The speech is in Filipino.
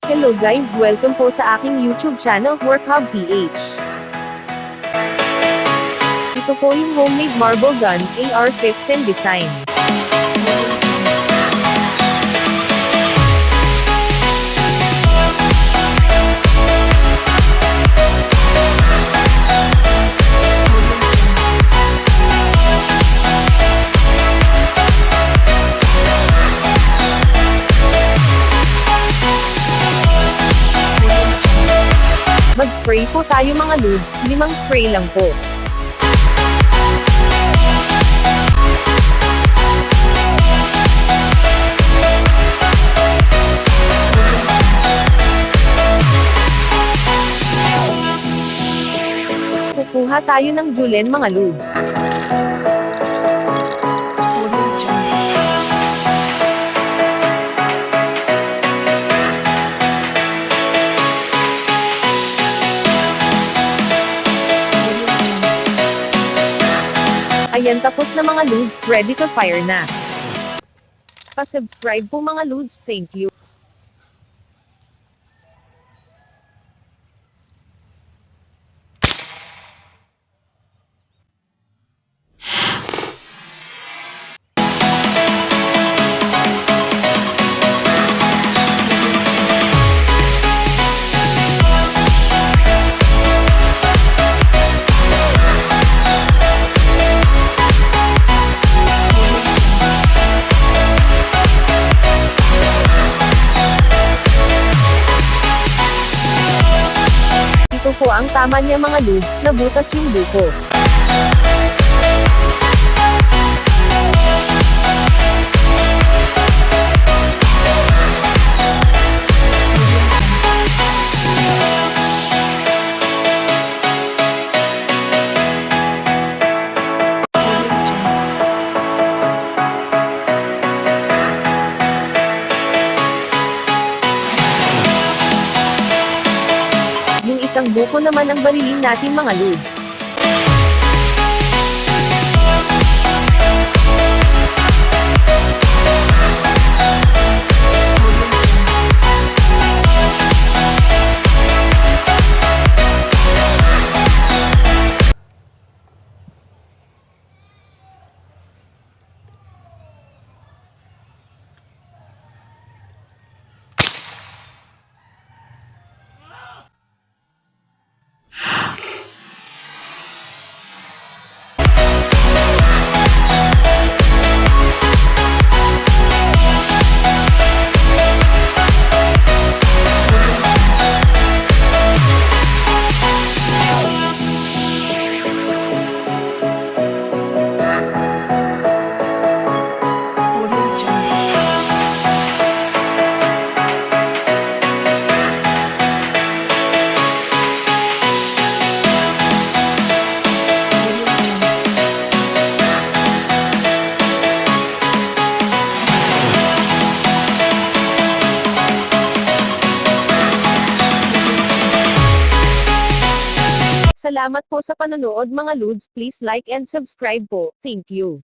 Hello guys, welcome po sa aking YouTube channel, Workhub PH. Ito po yung homemade marble gun, AR15 design. Mag-spray po tayo mga lods, 5 spray lang po. Kukuha tayo ng julen mga lods. Ayan, tapos na mga lods, ready to fire na. Pa-subscribe po mga lods, thank you. Ito po ang tama niya mga lods, nabutas yung buko. Isang buko naman ang barilin natin mga lods. Salamat po sa panonood mga lods, please like and subscribe po, thank you.